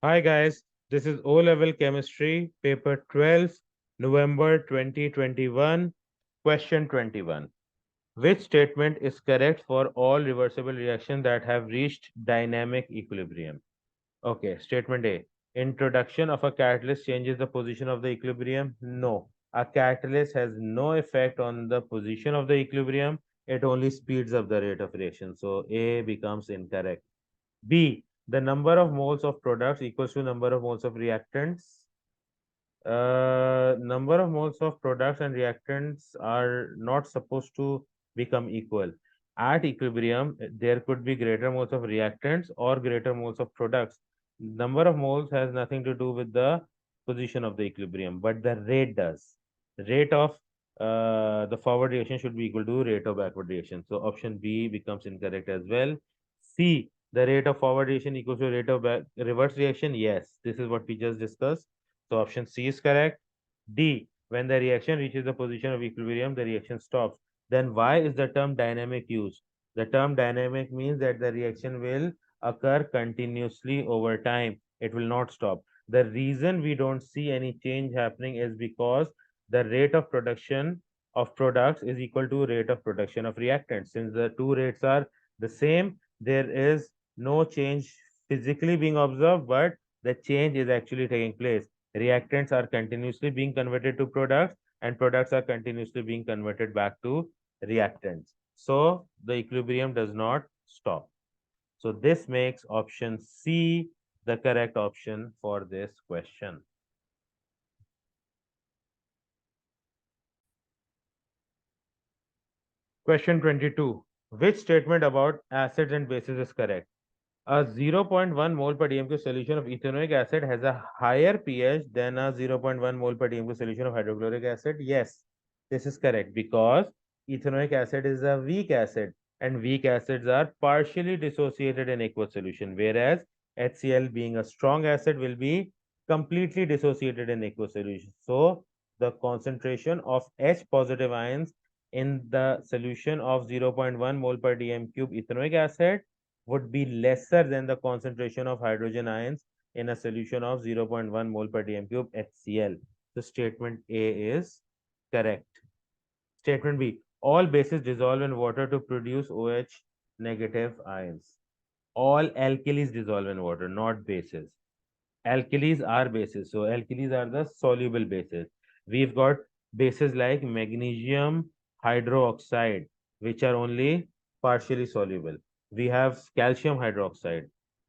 Hi guys, this is O-level chemistry, paper 12, November 2021, question 21. Which statement is correct for all reversible reactions that have reached dynamic equilibrium? Okay, statement A. Introduction of a catalyst changes the position of the equilibrium? No. A catalyst has no effect on the position of the equilibrium. It only speeds up the rate of reaction. So A becomes incorrect. B, the number of moles of products equals to number of moles of reactants. Number of moles of products and reactants are not supposed to become equal. At equilibrium, there could be greater moles of reactants or greater moles of products. Number of moles has nothing to do with the position of the equilibrium, but the rate does. Rate of the forward reaction should be equal to rate of backward reaction. So option B becomes incorrect as well. C, the rate of forward reaction equals to rate of reverse reaction. Yes, this is what we just discussed. So option C is correct. D, when the reaction reaches the position of equilibrium, the reaction stops. Then why is the term dynamic used? The term dynamic means that the reaction will occur continuously over time. It will not stop. The reason we don't see any change happening is because the rate of production of products is equal to rate of production of reactants. Since the two rates are the same, there is no change physically being observed, but the change is actually taking place. Reactants are continuously being converted to products, and products are continuously being converted back to reactants. So the equilibrium does not stop. So this makes option C the correct option for this question. Question 22. Which statement about acids and bases is correct? A 0.1 mole per dmq solution of ethanoic acid has a higher pH than a 0.1 mole per dmq solution of hydrochloric acid. Yes, this is correct because ethanoic acid is a weak acid and weak acids are partially dissociated in aqueous solution, whereas HCl being a strong acid will be completely dissociated in aqueous solution. So the concentration of H positive ions in the solution of 0.1 mole per dm cube ethanoic acid would be lesser than the concentration of hydrogen ions in a solution of 0.1 mole per dm cube HCl. So statement A is correct. Statement B, all bases dissolve in water to produce OH negative ions. All alkalis dissolve in water, not bases. Alkalis are bases. So alkalis are the soluble bases. We've got bases like magnesium hydroxide, which are only partially soluble. We have calcium hydroxide,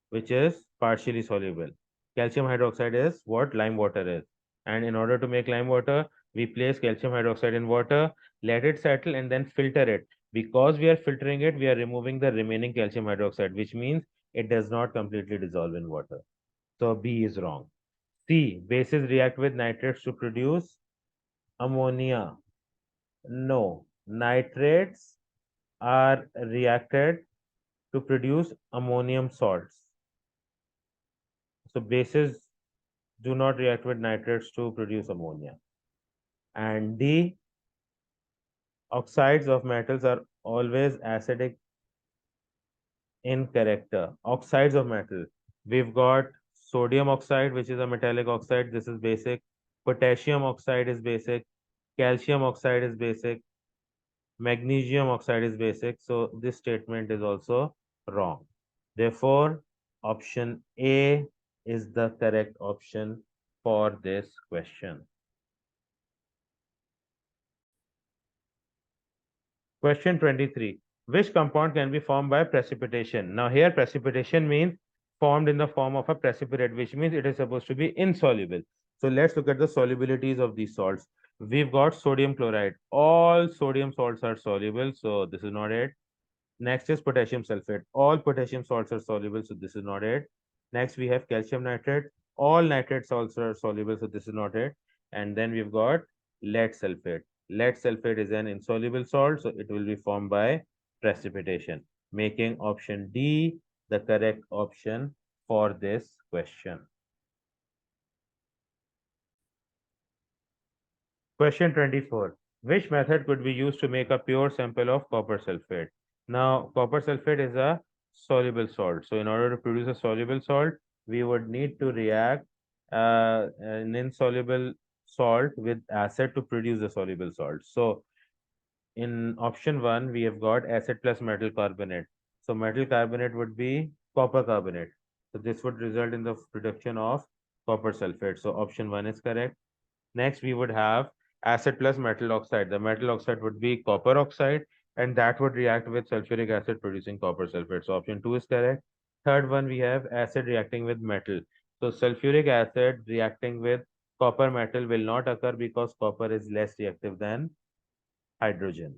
which is partially soluble. Calcium hydroxide is what lime water is. And in order to make lime water, we place calcium hydroxide in water, let it settle, and then filter it. Because we are filtering it, we are removing the remaining calcium hydroxide, which means it does not completely dissolve in water. So B is wrong. C, bases react with nitrates to produce ammonia. No, nitrates are reacted to produce ammonium salts. So bases do not react with nitrates to produce ammonia. And D, oxides of metals are always acidic in character. Oxides of metal. We've got sodium oxide, which is a metallic oxide. This is basic. Potassium oxide is basic. Calcium oxide is basic. Magnesium oxide is basic. So this statement is also wrong. Therefore, option A is the correct option for this question. Question 23. Which compound can be formed by precipitation? Now here precipitation means formed in the form of a precipitate, which means it is supposed to be insoluble. So let's look at the solubilities of these salts. We've got sodium chloride. All sodium salts are soluble, so this is not it. Next is potassium sulfate. All potassium salts are soluble, so this is not it. Next we have calcium nitrate. All nitrate salts are soluble, so this is not it. And then we've got lead sulfate. Lead sulfate is an insoluble salt, so it will be formed by precipitation, making option D the correct option for this question. Question 24. Which method could be used to make a pure sample of copper sulfate? Now, copper sulfate is a soluble salt. So, in order to produce a soluble salt, we would need to react an insoluble salt with acid to produce the soluble salt. So in option 1, we have got acid plus metal carbonate. So metal carbonate would be copper carbonate. So this would result in the production of copper sulfate. So option 1 is correct. Next, we would have acid plus metal oxide. The metal oxide would be copper oxide, and that would react with sulfuric acid producing copper sulfate. So option 2 is correct. Third one, we have acid reacting with metal. So sulfuric acid reacting with copper metal will not occur because copper is less reactive than hydrogen.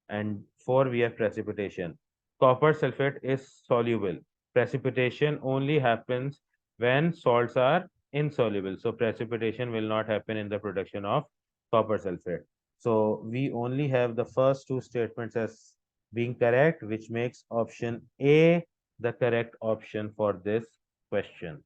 And 4, we have precipitation. Copper sulfate is soluble. Precipitation only happens when salts are insoluble. So precipitation will not happen in the production of copper sulfate. So we only have the first two statements as being correct, which makes option A the correct option for this question.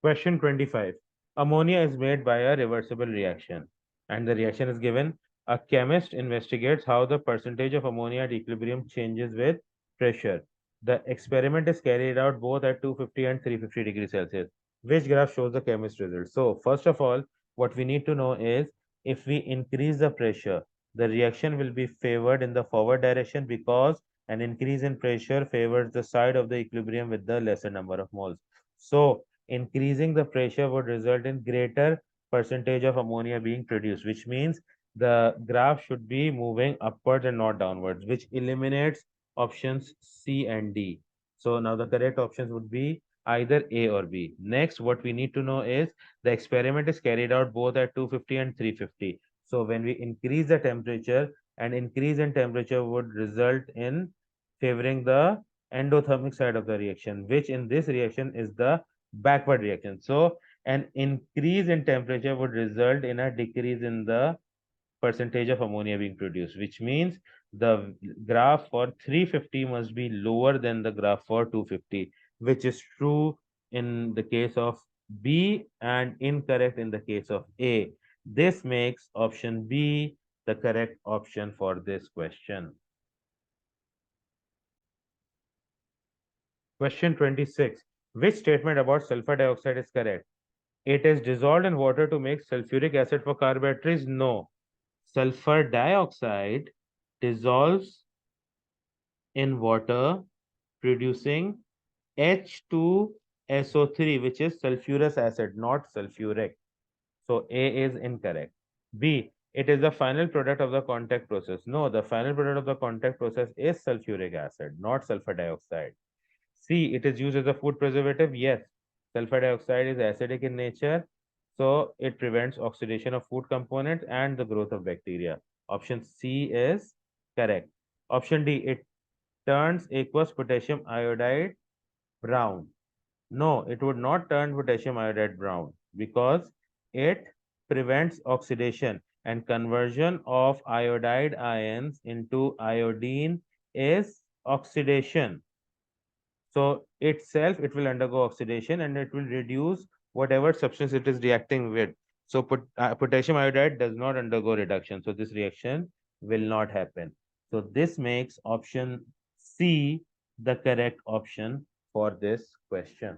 Question 25. Ammonia is made by a reversible reaction, and the reaction is given. A chemist investigates how the percentage of ammonia at equilibrium changes with pressure. The experiment is carried out both at 250 and 350 degrees Celsius. Which graph shows the chemist result? So, first of all, what we need to know is if we increase the pressure, the reaction will be favored in the forward direction because an increase in pressure favors the side of the equilibrium with the lesser number of moles. So, increasing the pressure would result in greater percentage of ammonia being produced, which means the graph should be moving upwards and not downwards, which eliminates options C and D. So now the correct options would be either A or B. Next, what we need to know is the experiment is carried out both at 250 and 350. So when we increase the temperature, an increase in temperature would result in favoring the endothermic side of the reaction, which in this reaction is the backward reaction. So an increase in temperature would result in a decrease in the percentage of ammonia being produced, which means the graph for 350 must be lower than the graph for 250, which is true in the case of B and incorrect in the case of A. This makes option B the correct option for this question. Question 26. Which statement about sulfur dioxide is correct? It is dissolved in water to make sulfuric acid for car batteries? No. Sulfur dioxide dissolves in water producing H2SO3, which is sulfurous acid, not sulfuric. So A is incorrect. B, it is the final product of the contact process. No, the final product of the contact process is sulfuric acid, not sulfur dioxide. C, it is used as a food preservative. Yes, sulfur dioxide is acidic in nature, so it prevents oxidation of food components and the growth of bacteria. Option C is correct. Option D, it turns aqueous potassium iodide brown. No, it would not turn potassium iodide brown because it prevents oxidation and conversion of iodide ions into iodine is oxidation. So itself, it will undergo oxidation and it will reduce whatever substance it is reacting with. So potassium iodide does not undergo reduction. So this reaction will not happen. So this makes option C the correct option for this question.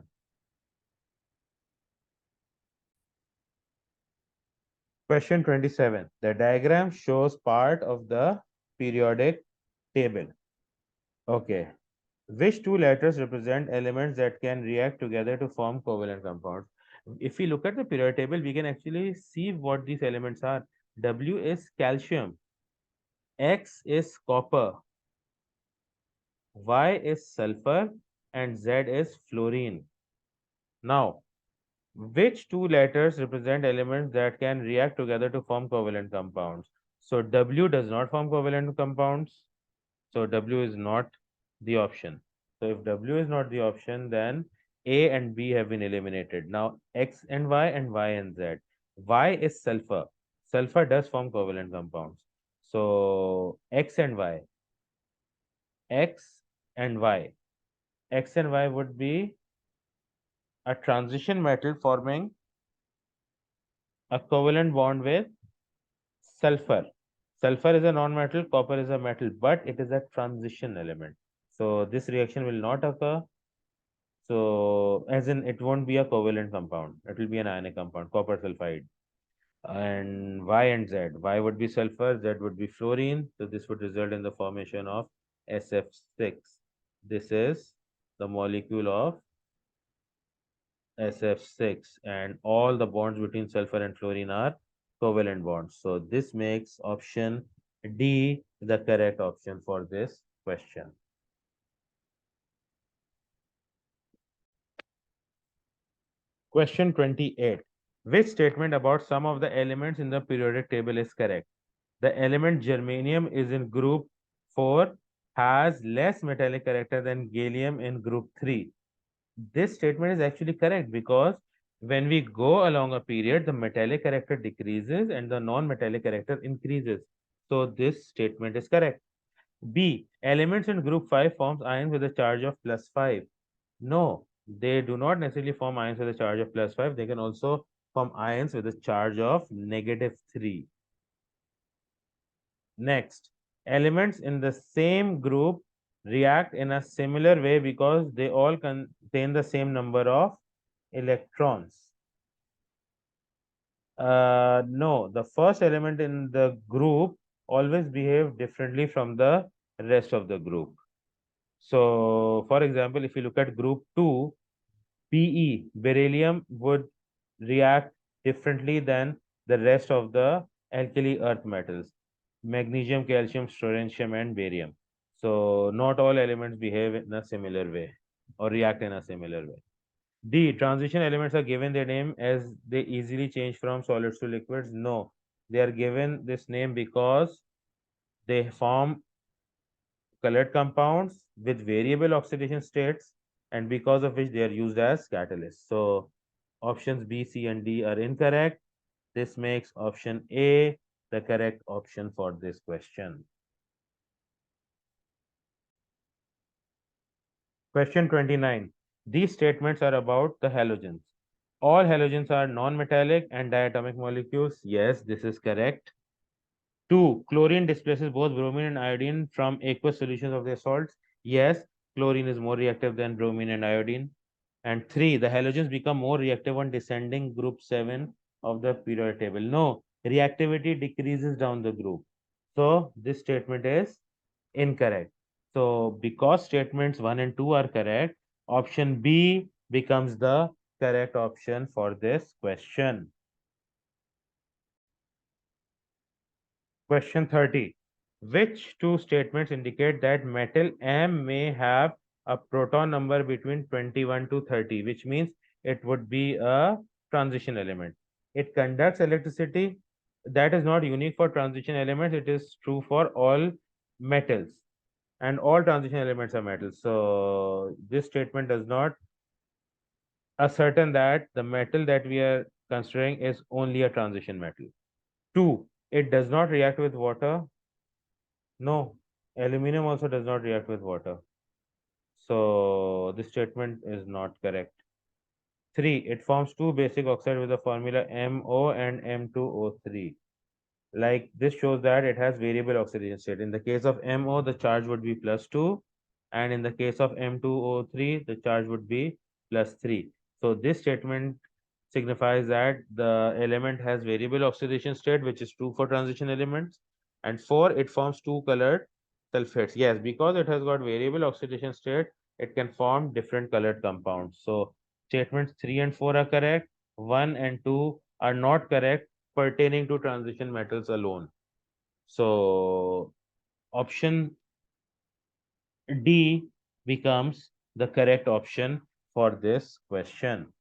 Question 27. The diagram shows part of the periodic table. Okay. Which two letters represent elements that can react together to form covalent compounds? If we look at the periodic table, we can actually see what these elements are. W is calcium, X is copper, Y is sulfur, and Z is fluorine. Now, which two letters represent elements that can react together to form covalent compounds? So W does not form covalent compounds. So W is not the option. So if W is not the option, then A and B have been eliminated. Now X and Y and Z. Y is sulfur. Sulfur does form covalent compounds. So X and Y. X and Y. X and Y would be a transition metal forming a covalent bond with sulfur. Sulfur is a non-metal, copper is a metal, but it is a transition element. So this reaction will not occur. So as in it won't be a covalent compound. It will be an ionic compound, copper sulfide. And Y and Z. Y would be sulfur, Z would be fluorine. So this would result in the formation of SF6. This is the molecule of SF6, and all the bonds between sulfur and fluorine are covalent bonds. So this makes option D the correct option for this question. Question 28. Which statement about some of the elements in the periodic table is correct? The element germanium is in group 4, has less metallic character than gallium in group 3. This statement is actually correct because when we go along a period, the metallic character decreases and the non-metallic character increases. So this statement is correct. B. Elements in group 5 forms ions with a charge of +5. No, they do not necessarily form ions with a charge of +5. They can also form ions with a charge of -3. Next, elements in the same group react in a similar way because they all contain the same number of electrons. No, the first element in the group always behave differently from the rest of the group. So, for example, if you look at group 2, Be, beryllium would react differently than the rest of the alkali earth metals, magnesium, calcium, strontium, and barium. So not all elements behave in a similar way or react in a similar way. D, transition elements are given their name as they easily change from solids to liquids. No, they are given this name because they form colored compounds with variable oxidation states, and because of which they are used as catalysts. So options B, C, and D are incorrect. This makes option A the correct option for this question. Question 29. These statements are about the halogens. All halogens are non-metallic and diatomic molecules. Yes, this is correct. 2. Chlorine displaces both bromine and iodine from aqueous solutions of their salts. Yes, chlorine is more reactive than bromine and iodine. And 3. The halogens become more reactive on descending group 7 of the periodic table. No, reactivity decreases down the group. So this statement is incorrect. So because statements 1 and 2 are correct, option B becomes the correct option for this question. Question 30. Which two statements indicate that metal M may have a proton number between 21 to 30, which means it would be a transition element. It conducts electricity. That is not unique for transition elements. It is true for all metals, and all transition elements are metals. So this statement does not ascertain that the metal that we are considering is only a transition metal. 2. It does not react with water. No, aluminum also does not react with water. So this statement is not correct. 3. It forms two basic oxide with the formula MO and M2O3. Like this shows that it has variable oxidation state. In the case of MO, the charge would be +2, and in the case of M2O3, the charge would be +3. So this statement signifies that the element has variable oxidation state, which is true for transition elements. And 4, it forms two colored sulfates. Yes, because it has got variable oxidation state, it can form different colored compounds. So statements 3 and 4 are correct. 1 and 2 are not correct pertaining to transition metals alone. So option D becomes the correct option for this question.